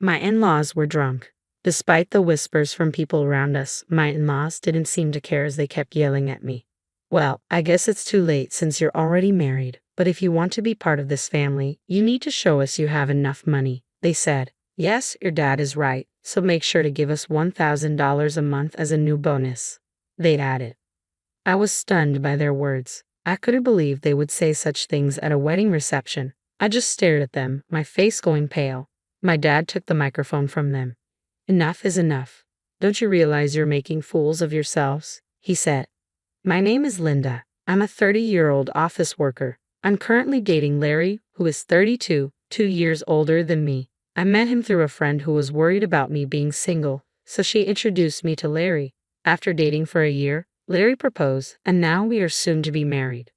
My in-laws were drunk. Despite the whispers from people around us, my in-laws didn't seem to care as they kept yelling at me. Well, I guess it's too late since you're already married, but if you want to be part of this family, you need to show us you have enough money, they said. Yes, your dad is right, so make sure to give us $1,000 a month as a new bonus, they'd added. I was stunned by their words. I couldn't believe they would say such things at a wedding reception. I just stared at them, my face going pale. My dad took the microphone from them. Enough is enough. Don't you realize you're making fools of yourselves? He said. My name is Linda. I'm a 30-year-old office worker. I'm currently dating Larry, who is 32, 2 years older than me. I met him through a friend who was worried about me being single, so she introduced me to Larry. After dating for a year, Larry proposed, and now we are soon to be married.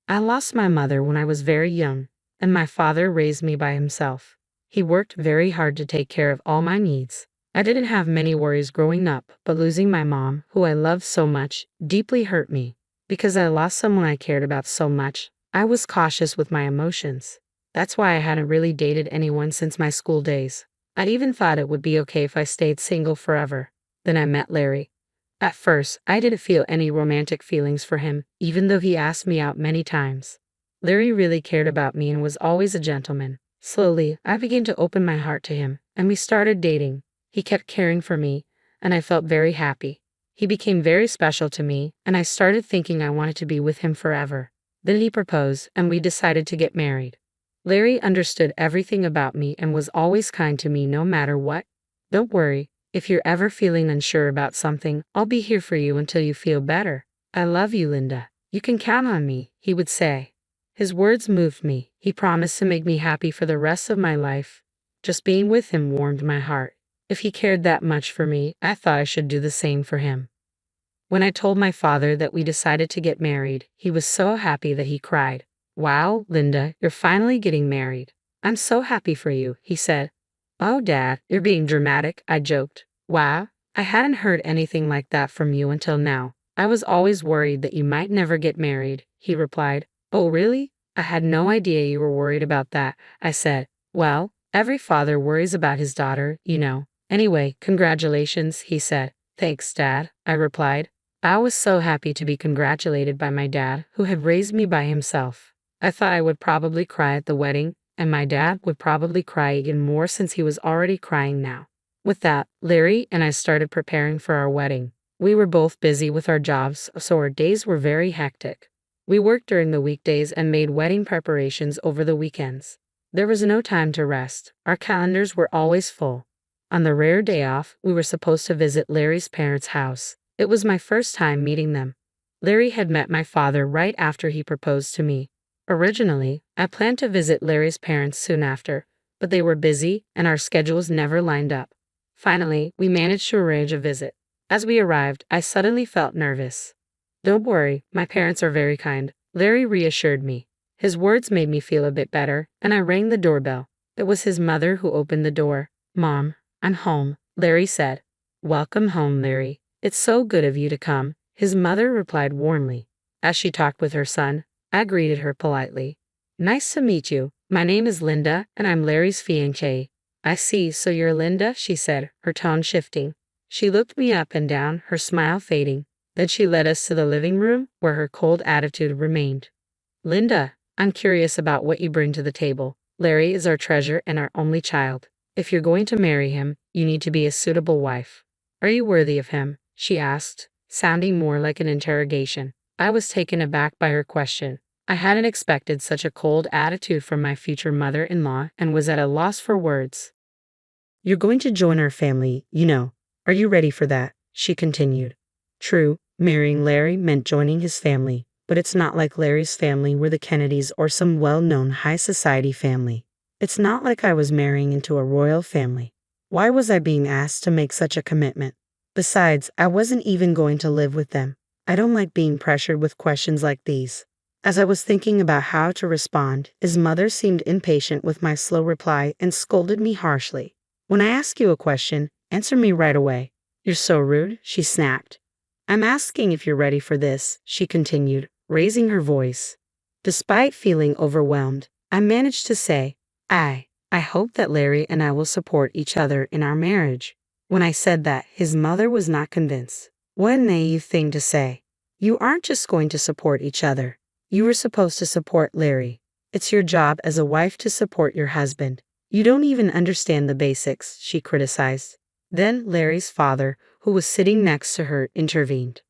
I lost my mother when I was very young, and my father raised me by himself. He worked very hard to take care of all my needs. I didn't have many worries growing up, but losing my mom, who I loved so much, deeply hurt me. Because I lost someone I cared about so much, I was cautious with my emotions. That's why I hadn't really dated anyone since my school days. I even thought it would be okay if I stayed single forever. Then I met Larry. At first, I didn't feel any romantic feelings for him, even though he asked me out many times. Larry really cared about me and was always a gentleman. Slowly, I began to open my heart to him, and we started dating. He kept caring for me, and I felt very happy. He became very special to me, and I started thinking I wanted to be with him forever. Then he proposed, and we decided to get married. Larry understood everything about me and was always kind to me no matter what. Don't worry, if you're ever feeling unsure about something, I'll be here for you until you feel better. I love you, Linda. You can count on me, he would say. His words moved me. He promised to make me happy for the rest of my life. Just being with him warmed my heart. If he cared that much for me, I thought I should do the same for him. When I told my father that we decided to get married, he was so happy that he cried. Wow, Linda, you're finally getting married. I'm so happy for you, he said. Oh, Dad, you're being dramatic, I joked. Wow, I hadn't heard anything like that from you until now. I was always worried that you might never get married, he replied. Oh, really? I had no idea you were worried about that, I said. Well, every father worries about his daughter, you know. Anyway, congratulations, he said. Thanks, Dad, I replied. I was so happy to be congratulated by my dad, who had raised me by himself. I thought I would probably cry at the wedding, and my dad would probably cry even more since he was already crying now. With that, Larry and I started preparing for our wedding. We were both busy with our jobs, so our days were very hectic. We worked during the weekdays and made wedding preparations over the weekends. There was no time to rest. Our calendars were always full. On the rare day off, we were supposed to visit Larry's parents' house. It was my first time meeting them. Larry had met my father right after he proposed to me. Originally, I planned to visit Larry's parents soon after, but they were busy and our schedules never lined up. Finally, we managed to arrange a visit. As we arrived, I suddenly felt nervous. Don't worry, my parents are very kind, Larry reassured me. His words made me feel a bit better, and I rang the doorbell. It was his mother who opened the door. Mom, I'm home, Larry said. Welcome home, Larry. It's so good of you to come, his mother replied warmly. As she talked with her son, I greeted her politely. Nice to meet you. My name is Linda, and I'm Larry's fiancée. I see, so you're Linda, she said, her tone shifting. She looked me up and down, her smile fading. Then she led us to the living room, where her cold attitude remained. Linda, I'm curious about what you bring to the table. Larry is our treasure and our only child. If you're going to marry him, you need to be a suitable wife. Are you worthy of him? She asked, sounding more like an interrogation. I was taken aback by her question. I hadn't expected such a cold attitude from my future mother-in-law and was at a loss for words. You're going to join our family, you know. Are you ready for that? She continued. True, marrying Larry meant joining his family, but it's not like Larry's family were the Kennedys or some well-known high society family. It's not like I was marrying into a royal family. Why was I being asked to make such a commitment? Besides, I wasn't even going to live with them. I don't like being pressured with questions like these. As I was thinking about how to respond, his mother seemed impatient with my slow reply and scolded me harshly. When I ask you a question, answer me right away. You're so rude, she snapped. I'm asking if you're ready for this, she continued, raising her voice. Despite feeling overwhelmed, I managed to say, I I hope that Larry and I will support each other in our marriage. When I said that, his mother was not convinced. What a naive thing to say. You aren't just going to support each other. You were supposed to support Larry. It's your job as a wife to support your husband. You don't even understand the basics, she criticized. Then Larry's father, who was sitting next to her, intervened.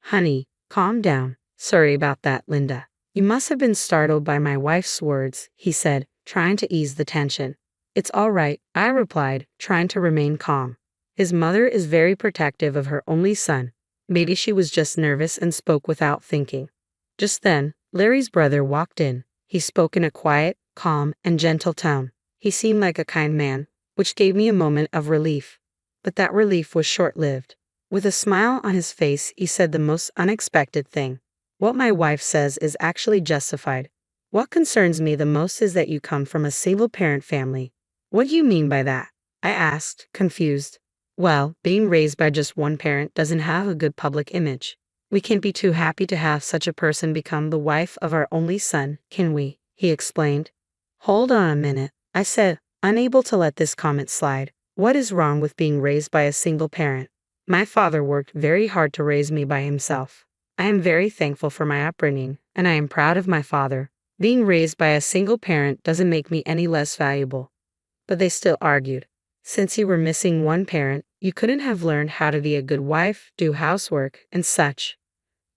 Honey, calm down. Sorry about that, Linda. You must have been startled by my wife's words, he said, trying to ease the tension. It's all right, I replied, trying to remain calm. His mother is very protective of her only son. Maybe she was just nervous and spoke without thinking. Just then, Larry's brother walked in. He spoke in a quiet, calm, and gentle tone. He seemed like a kind man, which gave me a moment of relief. But that relief was short-lived. With a smile on his face, he said the most unexpected thing. What my wife says is actually justified. What concerns me the most is that you come from a single-parent family. What do you mean by that? I asked, confused. Well, being raised by just one parent doesn't have a good public image. We can't be too happy to have such a person become the wife of our only son, can we? He explained. Hold on a minute, I said, unable to let this comment slide. What is wrong with being raised by a single parent? My father worked very hard to raise me by himself. I am very thankful for my upbringing, and I am proud of my father. Being raised by a single parent doesn't make me any less valuable. But they still argued. Since you were missing one parent, you couldn't have learned how to be a good wife, do housework, and such.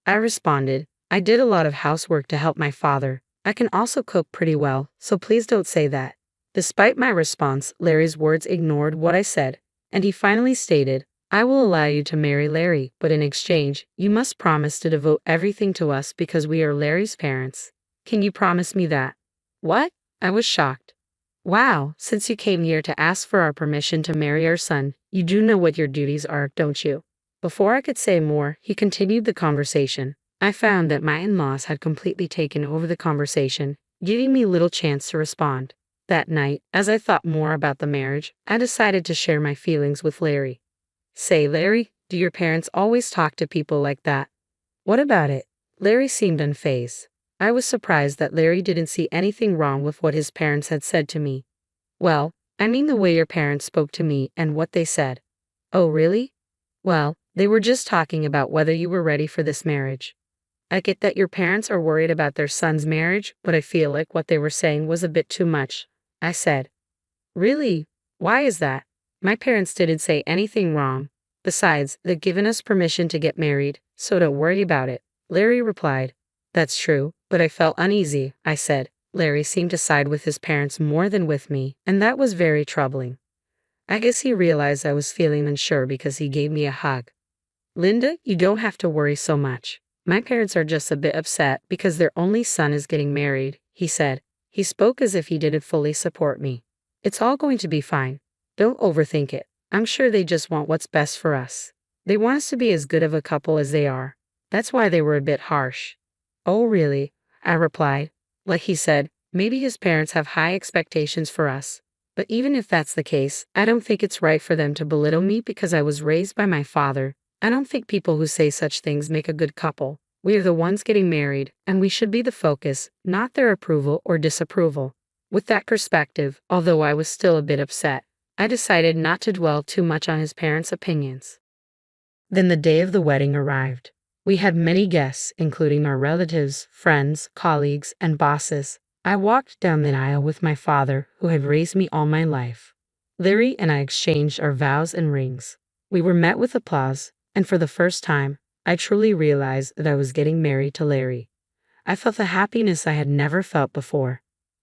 I responded, I did a lot of housework to help my father. I can also cook pretty well, so please don't say that. Despite my response, Larry's words ignored what I said, and he finally stated, I will allow you to marry Larry, but in exchange, you must promise to devote everything to us because we are Larry's parents. Can you promise me that? What? I was shocked. Wow, since you came here to ask for our permission to marry our son, you do know what your duties are, don't you? Before I could say more, he continued the conversation. I found that my in-laws had completely taken over the conversation, giving me little chance to respond. That night, as I thought more about the marriage, I decided to share my feelings with Larry. Say, Larry, do your parents always talk to people like that? What about it? Larry seemed unfazed. I was surprised that Larry didn't see anything wrong with what his parents had said to me. Well, I mean the way your parents spoke to me and what they said. Oh, really? Well, they were just talking about whether you were ready for this marriage. I get that your parents are worried about their son's marriage, but I feel like what they were saying was a bit too much, I said. Really? Why is that? My parents didn't say anything wrong. Besides, they've given us permission to get married, so don't worry about it. Larry replied. That's true, but I felt uneasy, I said. Larry seemed to side with his parents more than with me, and that was very troubling. I guess he realized I was feeling unsure because he gave me a hug. Linda, you don't have to worry so much. My parents are just a bit upset because their only son is getting married, he said. He spoke as if he didn't fully support me. It's all going to be fine. Don't overthink it. I'm sure they just want what's best for us. They want us to be as good of a couple as they are. That's why they were a bit harsh. Oh, really? I replied. Like he said, maybe his parents have high expectations for us. But even if that's the case, I don't think it's right for them to belittle me because I was raised by my father. I don't think people who say such things make a good couple. We are the ones getting married, and we should be the focus, not their approval or disapproval. With that perspective, although I was still a bit upset, I decided not to dwell too much on his parents' opinions. Then the day of the wedding arrived. We had many guests, including our relatives, friends, colleagues, and bosses. I walked down the aisle with my father, who had raised me all my life. Larry and I exchanged our vows and rings. We were met with applause, and for the first time, I truly realized that I was getting married to Larry. I felt a happiness I had never felt before.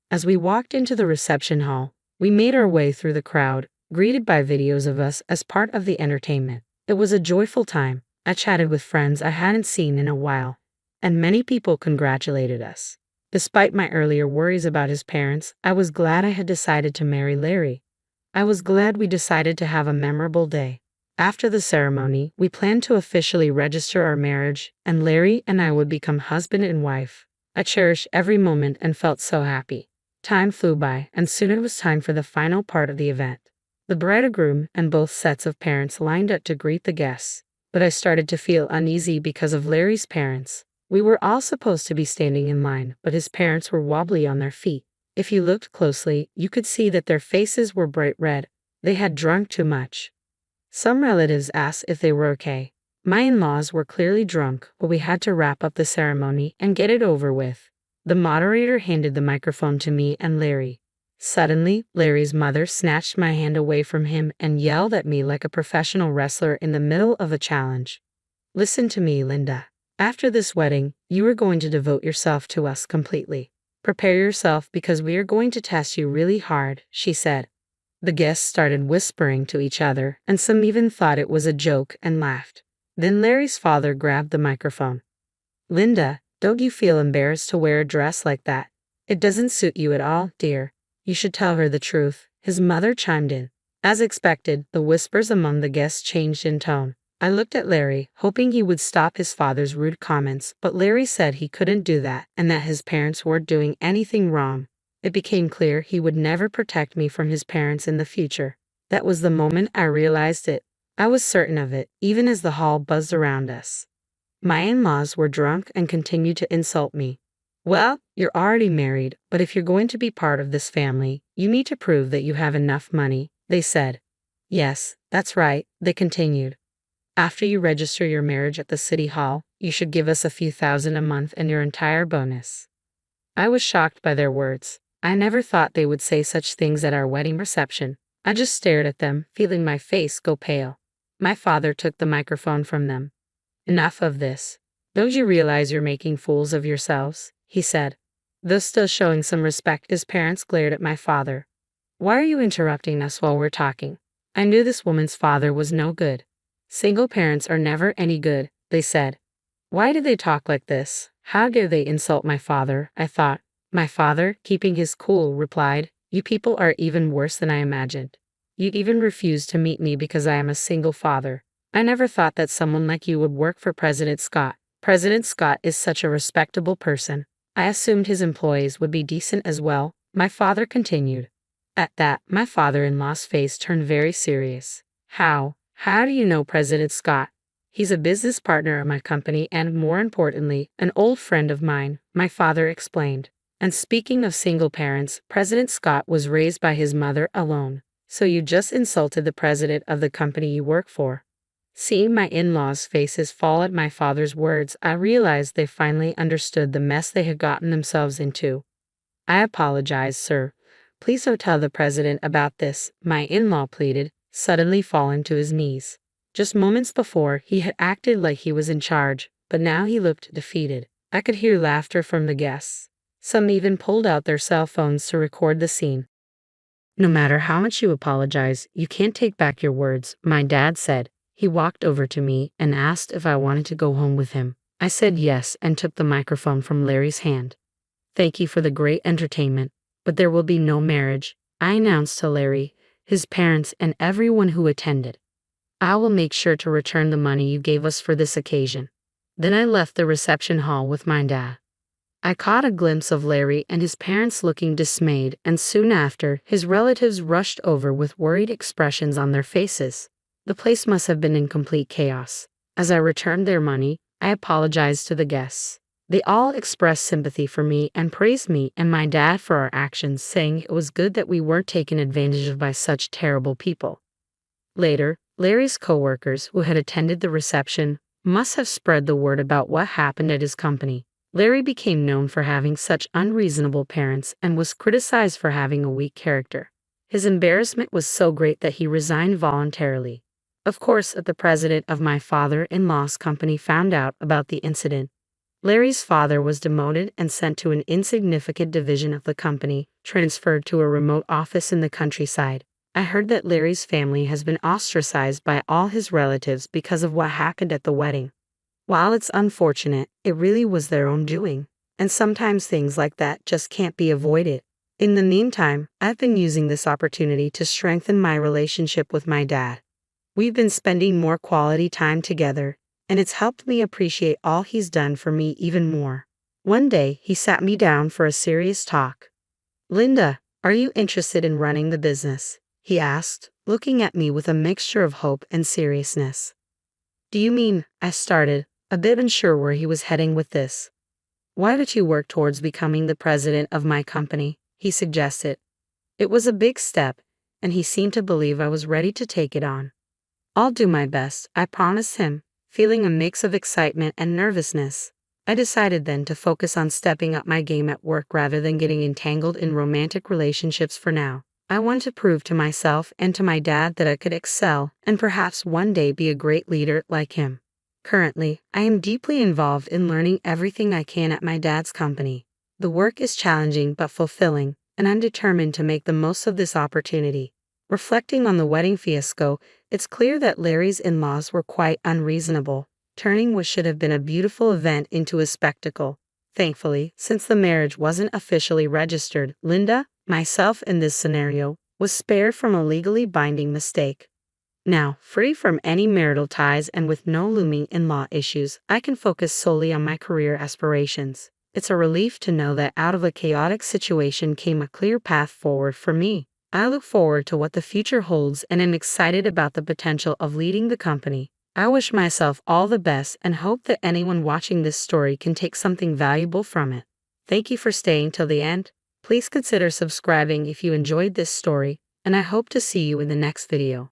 As we walked into the reception hall, we made our way through the crowd, greeted by videos of us as part of the entertainment. It was a joyful time. I chatted with friends I hadn't seen in a while, and many people congratulated us. Despite my earlier worries about his parents, I was glad I had decided to marry Larry. I was glad we decided to have a memorable day. After the ceremony, we planned to officially register our marriage, and Larry and I would become husband and wife. I cherished every moment and felt so happy. Time flew by, and soon it was time for the final part of the event. The bride and groom and both sets of parents lined up to greet the guests, but I started to feel uneasy because of Larry's parents. We were all supposed to be standing in line, but his parents were wobbly on their feet. If you looked closely, you could see that their faces were bright red. They had drunk too much. Some relatives asked if they were okay. My in-laws were clearly drunk, but we had to wrap up the ceremony and get it over with. The moderator handed the microphone to me and Larry. Suddenly, Larry's mother snatched my hand away from him and yelled at me like a professional wrestler in the middle of a challenge. Listen to me, Linda. After this wedding, you are going to devote yourself to us completely. Prepare yourself because we are going to test you really hard, she said. The guests started whispering to each other, and some even thought it was a joke and laughed. Then Larry's father grabbed the microphone. Linda, don't you feel embarrassed to wear a dress like that? It doesn't suit you at all, dear. You should tell her the truth, his mother chimed in. As expected, the whispers among the guests changed in tone. I looked at Larry, hoping he would stop his father's rude comments, but Larry said he couldn't do that and that his parents weren't doing anything wrong. It became clear he would never protect me from his parents in the future. That was the moment I realized it. I was certain of it, even as the hall buzzed around us. My in-laws were drunk and continued to insult me. Well, you're already married, but if you're going to be part of this family, you need to prove that you have enough money, they said. Yes, that's right, they continued. After you register your marriage at the city hall, you should give us a few thousand a month and your entire bonus. I was shocked by their words. I never thought they would say such things at our wedding reception. I just stared at them, feeling my face go pale. My father took the microphone from them. Enough of this. Don't you realize you're making fools of yourselves? He said. Though still showing some respect, his parents glared at my father. Why are you interrupting us while we're talking? I knew this woman's father was no good. Single parents are never any good, they said. Why do they talk like this? How dare they insult my father, I thought. My father, keeping his cool, replied, You people are even worse than I imagined. You even refuse to meet me because I am a single father. I never thought that someone like you would work for President Scott. President Scott is such a respectable person. I assumed his employees would be decent as well, my father continued. At that, my father-in-law's face turned very serious. How do you know President Scott? He's a business partner of my company and, more importantly, an old friend of mine, my father explained. And speaking of single parents, President Scott was raised by his mother alone. So you just insulted the president of the company you work for. Seeing my in-laws' faces fall at my father's words, I realized they finally understood the mess they had gotten themselves into. I apologize, sir. Please don't tell the president about this, my in-law pleaded, suddenly falling to his knees. Just moments before, he had acted like he was in charge, but now he looked defeated. I could hear laughter from the guests. Some even pulled out their cell phones to record the scene. No matter how much you apologize, you can't take back your words, my dad said. He walked over to me and asked if I wanted to go home with him. I said yes and took the microphone from Larry's hand. Thank you for the great entertainment, but there will be no marriage, I announced to Larry, his parents, and everyone who attended. I will make sure to return the money you gave us for this occasion. Then I left the reception hall with my dad. I caught a glimpse of Larry and his parents looking dismayed, and soon after, his relatives rushed over with worried expressions on their faces. The place must have been in complete chaos. As I returned their money, I apologized to the guests. They all expressed sympathy for me and praised me and my dad for our actions, saying it was good that we weren't taken advantage of by such terrible people. Later, Larry's coworkers who had attended the reception must have spread the word about what happened at his company. Larry became known for having such unreasonable parents and was criticized for having a weak character. His embarrassment was so great that he resigned voluntarily. Of course, the president of my father-in-law's company found out about the incident. Larry's father was demoted and sent to an insignificant division of the company, transferred to a remote office in the countryside. I heard that Larry's family has been ostracized by all his relatives because of what happened at the wedding. While it's unfortunate, it really was their own doing, and sometimes things like that just can't be avoided. In the meantime, I've been using this opportunity to strengthen my relationship with my dad. We've been spending more quality time together, and it's helped me appreciate all he's done for me even more. One day, he sat me down for a serious talk. Linda, are you interested in running the business? He asked, looking at me with a mixture of hope and seriousness. Do you mean, I started, a bit unsure where he was heading with this. Why don't you work towards becoming the president of my company? he suggested. It was a big step, and he seemed to believe I was ready to take it on. I'll do my best, I promised him, feeling a mix of excitement and nervousness. I decided then to focus on stepping up my game at work rather than getting entangled in romantic relationships for now. I wanted to prove to myself and to my dad that I could excel and perhaps one day be a great leader like him. Currently, I am deeply involved in learning everything I can at my dad's company. The work is challenging but fulfilling, and I'm determined to make the most of this opportunity. Reflecting on the wedding fiasco, it's clear that Larry's in-laws were quite unreasonable, turning what should have been a beautiful event into a spectacle. Thankfully, since the marriage wasn't officially registered, Linda, myself in this scenario, was spared from a legally binding mistake. Now, free from any marital ties and with no looming in-law issues, I can focus solely on my career aspirations. It's a relief to know that out of a chaotic situation came a clear path forward for me. I look forward to what the future holds and am excited about the potential of leading the company. I wish myself all the best and hope that anyone watching this story can take something valuable from it. Thank you for staying till the end. Please consider subscribing if you enjoyed this story, and I hope to see you in the next video.